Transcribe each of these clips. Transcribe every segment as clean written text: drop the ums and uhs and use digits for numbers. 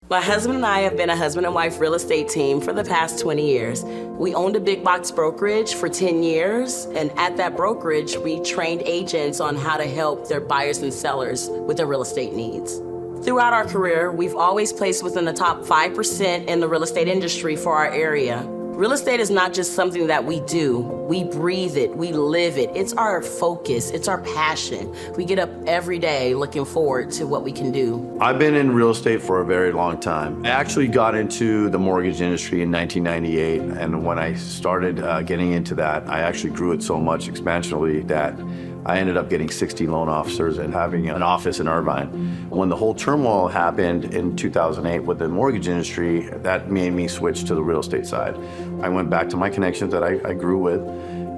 My husband and I have been a husband and wife real estate team for the past 20 years. We owned a big box brokerage for 10 years, and at that brokerage, we trained agents on how to help their buyers and sellers with their real estate needs. Throughout our career, we've always placed within the top 5% in the real estate industry for our area. Real estate is not just something that we do. We breathe it, we live it. It's our focus, it's our passion. We get up every day looking forward to what we can do. I've been in real estate for a very long time. I actually got into the mortgage industry in 1998, and when I started getting into that, I actually grew it so much exponentially that I ended up getting 60 loan officers and having an office in Irvine. When the whole turmoil happened in 2008 with the mortgage industry, that made me switch to the real estate side. I went back to my connections that I grew with,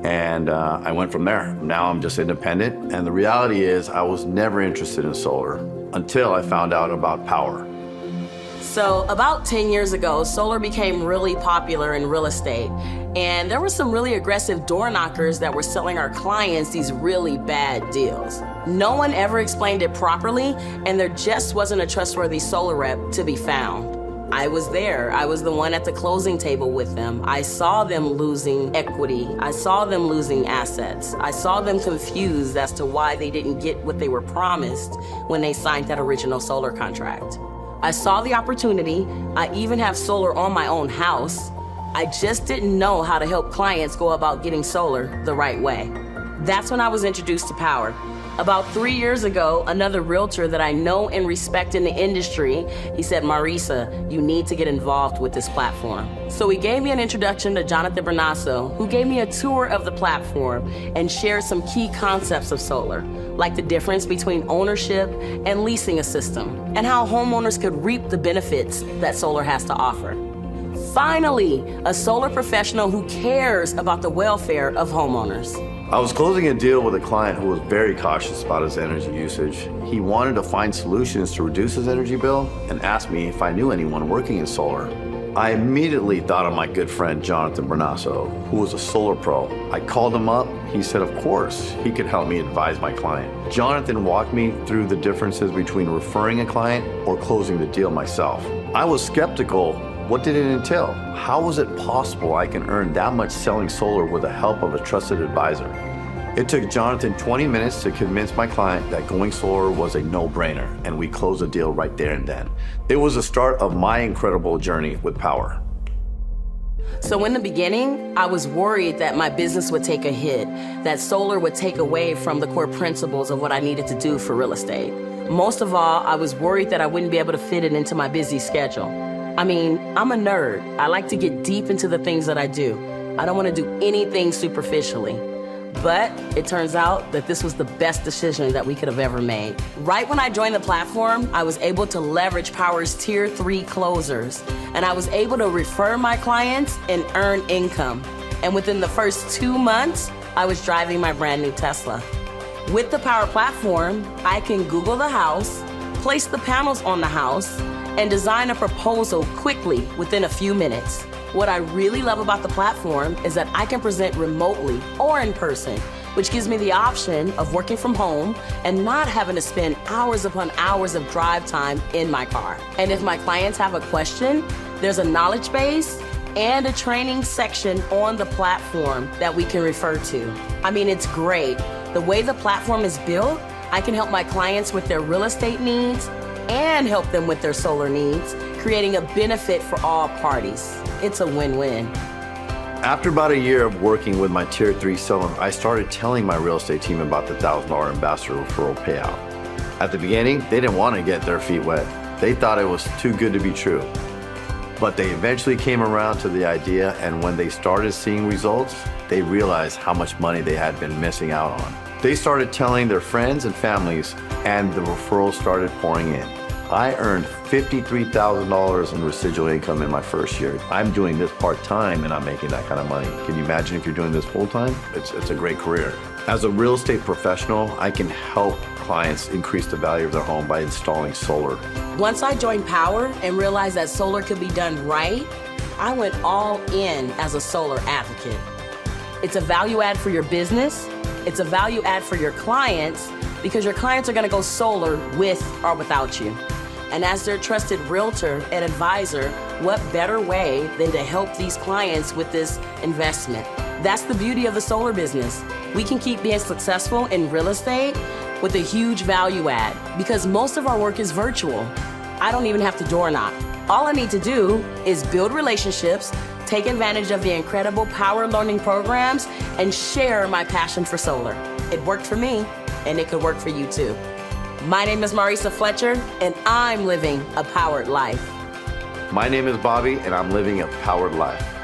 and I went from there. Now I'm just independent, and the reality is I was never interested in solar until I found out about Powur. So about 10 years ago, solar became really popular in real estate. And there were some really aggressive door knockers that were selling our clients these really bad deals. No one ever explained it properly, and there just wasn't a trustworthy solar rep to be found. I was there. I was the one at the closing table with them. I saw them losing equity. I saw them losing assets. I saw them confused as to why they didn't get what they were promised when they signed that original solar contract. I saw the opportunity. I even have solar on my own house. I just didn't know how to help clients go about getting solar the right way. That's when I was introduced to Powur. About 3 years ago, another realtor that I know and respect in the industry, he said, Marisa, you need to get involved with this platform. So he gave me an introduction to Jonathan Bernasso, who gave me a tour of the platform and shared some key concepts of solar, like the difference between ownership and leasing a system, and how homeowners could reap the benefits that solar has to offer. Finally, a solar professional who cares about the welfare of homeowners. I was closing a deal with a client who was very cautious about his energy usage. He wanted to find solutions to reduce his energy bill and asked me if I knew anyone working in solar. I immediately thought of my good friend Jonathan Bernasso, who was a solar pro. I called him up. He said, of course, he could help me advise my client. Jonathan walked me through the differences between referring a client or closing the deal myself. I was skeptical. What did it entail? How was it possible I can earn that much selling solar with the help of a trusted advisor? It took Jonathan 20 minutes to convince my client that going solar was a no-brainer, and we closed the deal right there and then. It was the start of my incredible journey with Powur. So in the beginning, I was worried that my business would take a hit, that solar would take away from the core principles of what I needed to do for real estate. Most of all, I was worried that I wouldn't be able to fit it into my busy schedule. I mean, I'm a nerd. I like to get deep into the things that I do. I don't want to do anything superficially. But it turns out that this was the best decision that we could have ever made. Right when I joined the platform, I was able to leverage Powur's Tier 3 closers, and I was able to refer my clients and earn income. And within the first 2 months, I was driving my brand new Tesla. With the Powur platform, I can Google the house, place the panels on the house, and design a proposal quickly within a few minutes. What I really love about the platform is that I can present remotely or in person, which gives me the option of working from home and not having to spend hours upon hours of drive time in my car. And if my clients have a question, there's a knowledge base and a training section on the platform that we can refer to. I mean, it's great. The way the platform is built, I can help my clients with their real estate needs and help them with their solar needs, creating a benefit for all parties. It's a win-win. After about a year of working with my Tier 3 seller, I started telling my real estate team about the $1,000 ambassador referral payout. At the beginning, they didn't want to get their feet wet. They thought it was too good to be true. But they eventually came around to the idea, and when they started seeing results, they realized how much money they had been missing out on. They started telling their friends and families, and the referrals started pouring in. I earned $53,000 in residual income in my first year. I'm doing this part-time and I'm making that kind of money. Can you imagine if you're doing this full-time? It's a great career. As a real estate professional, I can help clients increase the value of their home by installing solar. Once I joined Powur and realized that solar could be done right, I went all in as a solar advocate. It's a value add for your business. It's a value add for your clients, because your clients are going to go solar with or without you. And as their trusted realtor and advisor, what better way than to help these clients with this investment? That's the beauty of the solar business. We can keep being successful in real estate with a huge value add because most of our work is virtual. I don't even have to door knock. All I need to do is build relationships, take advantage of the incredible Powur learning programs, and share my passion for solar. It worked for me, and it could work for you too. My name is Marisa Fletcher, and I'm living a powered life. My name is Bobby, and I'm living a powered life.